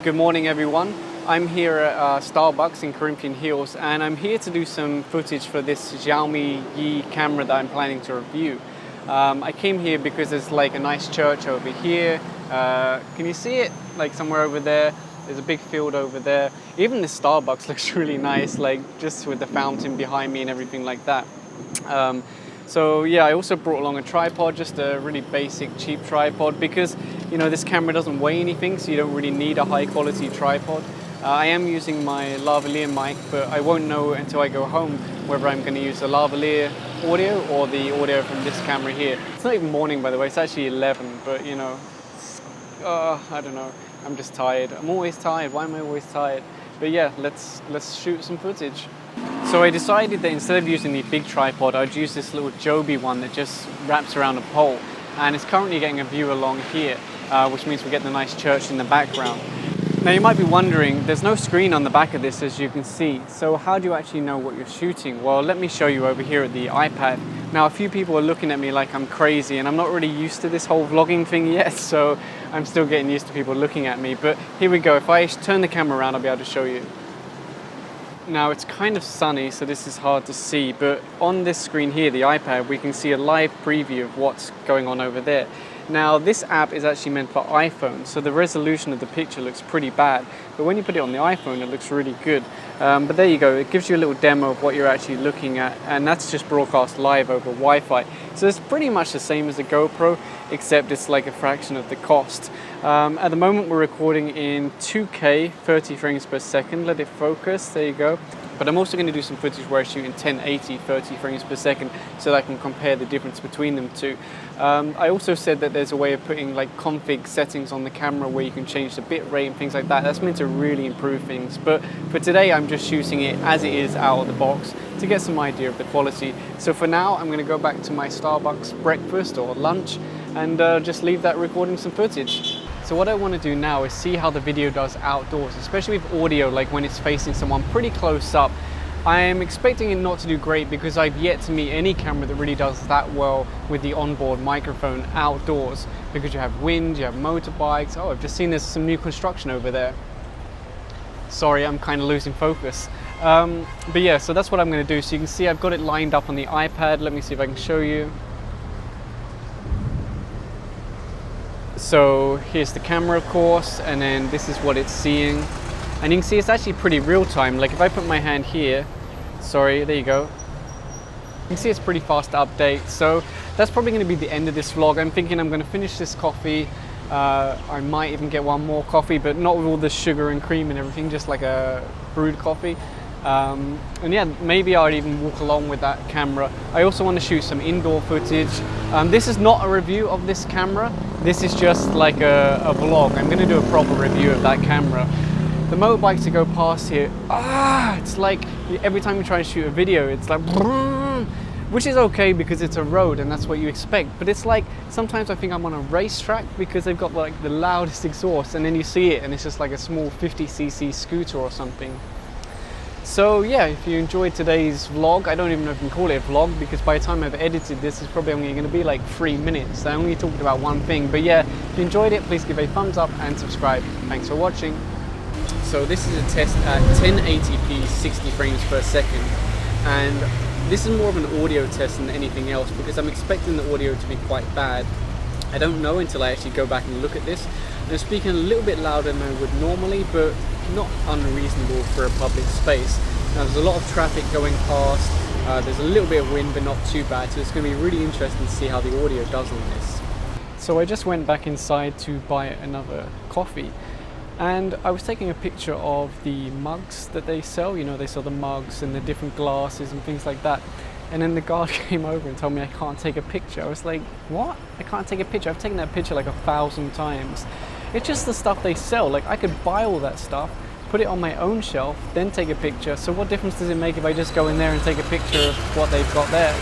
Good morning everyone. I'm here at Starbucks in Corinthian Hills and I'm here to do some footage for this Xiaomi Yi camera that I'm planning to review. I came here because there's like a nice church over here. Can you see it? Like somewhere over there. There's a big field over there. Even the Starbucks looks really nice, like just with the fountain behind me and everything like that. So yeah, I also brought along a tripod, just a really basic cheap tripod because this camera doesn't weigh anything, so you don't really need a high quality tripod. I am using my lavalier mic, but I won't know until I go home whether I'm going to use the lavalier audio or the audio from this camera here. It's not even morning, by the way, it's actually 11, but I don't know, I'm just tired. I'm always tired. Why am I always tired? But yeah, let's shoot some footage. So I decided that instead of using the big tripod, I'd use this little Joby one that just wraps around a pole. And it's currently getting a view along here, which means we get the nice church in the background. Now you might be wondering, there's no screen on the back of this, as you can see. So how do you actually know what you're shooting? Well, let me show you over here at the iPad. Now a few people are looking at me like I'm crazy and I'm not really used to this whole vlogging thing yet, so I'm still getting used to people looking at me. But here we go, if I turn the camera around, I'll be able to show you. Now it's kind of sunny, so this is hard to see, but on this screen here, the iPad, we can see a live preview of what's going on over there. Now this app is actually meant for iPhone, so the resolution of the picture looks pretty bad, but when you put it on the iPhone it looks really good. But there you go, it gives you a little demo of what you're actually looking at, and that's just broadcast live over Wi-Fi. So it's pretty much the same as a GoPro, except it's like a fraction of the cost. At the moment we're recording in 2K 30 frames per second. Let it focus, there you go. But I'm also going to do some footage where I shoot in 1080 30 frames per second so that I can compare the difference between them two. I also said that there's a way of putting like config settings on the camera where you can change the bit rate and things like that. That's meant to really improve things, but for today I'm just shooting it as it is out of the box to get some idea of the quality. So for now I'm going to go back to my Starbucks breakfast or lunch and just leave that recording some footage. So what I want to do now is see how the video does outdoors, especially with audio, like when it's facing someone pretty close up. I am expecting it not to do great because I've yet to meet any camera that really does that well with the onboard microphone outdoors, because you have wind, you have motorbikes. Oh, I've just seen there's some new construction over there. Sorry, I'm kind of losing focus. But yeah, so that's what I'm going to do. So you can see I've got it lined up on the iPad. Let me see if I can show you. So here's the camera, of course, and then this is what it's seeing. And you can see it's actually pretty real time. Like if I put my hand here, sorry, there you go. You can see it's pretty fast to update. So that's probably going to be the end of this vlog. I'm thinking I'm going to finish this coffee. I might even get one more coffee, but not with all the sugar and cream and everything, just like a brewed coffee. And yeah, maybe I'd even walk along with that camera. I also want to shoot some indoor footage. This is not a review of this camera. This is just like a vlog. I'm going to do a proper review of that camera. The motorbikes that go past here, it's like every time you try and shoot a video, it's like, which is okay because it's a road and that's what you expect. But it's like, sometimes I think I'm on a racetrack because they've got like the loudest exhaust, and then you see it and it's just like a small 50cc scooter or something. So yeah, if you enjoyed today's vlog, I don't even know if you can call it a vlog because by the time I've edited this, it's probably only going to be like 3 minutes. I only talked about one thing. But yeah, if you enjoyed it, please give a thumbs up and subscribe. Thanks for watching. So this is a test at 1080p 60 frames per second. And this is more of an audio test than anything else because I'm expecting the audio to be quite bad. I don't know until I actually go back and look at this. I'm speaking a little bit louder than I would normally, but not unreasonable for a public space. Now there's a lot of traffic going past, there's a little bit of wind but not too bad, so it's going to be really interesting to see how the audio does on this. So I just went back inside to buy another coffee, and I was taking a picture of the mugs that they sell. They sell the mugs and the different glasses and things like that. And then the guard came over and told me I can't take a picture. I was like, what? I can't take a picture? I've taken that picture like 1,000 times. It's just the stuff they sell. Like I could buy all that stuff, put it on my own shelf, then take a picture. So what difference does it make if I just go in there and take a picture of what they've got there?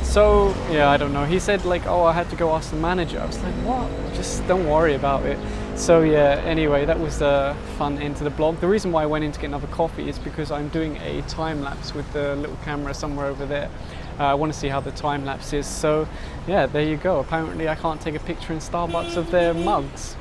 So yeah, I don't know. He said like, oh, I had to go ask the manager. I was like, what? Just don't worry about it. So yeah, anyway, that was the fun end to the vlog. The reason why I went in to get another coffee is because I'm doing a time lapse with the little camera somewhere over there. I want to see how the time lapse is. So yeah, there you go. Apparently I can't take a picture in Starbucks of their mugs.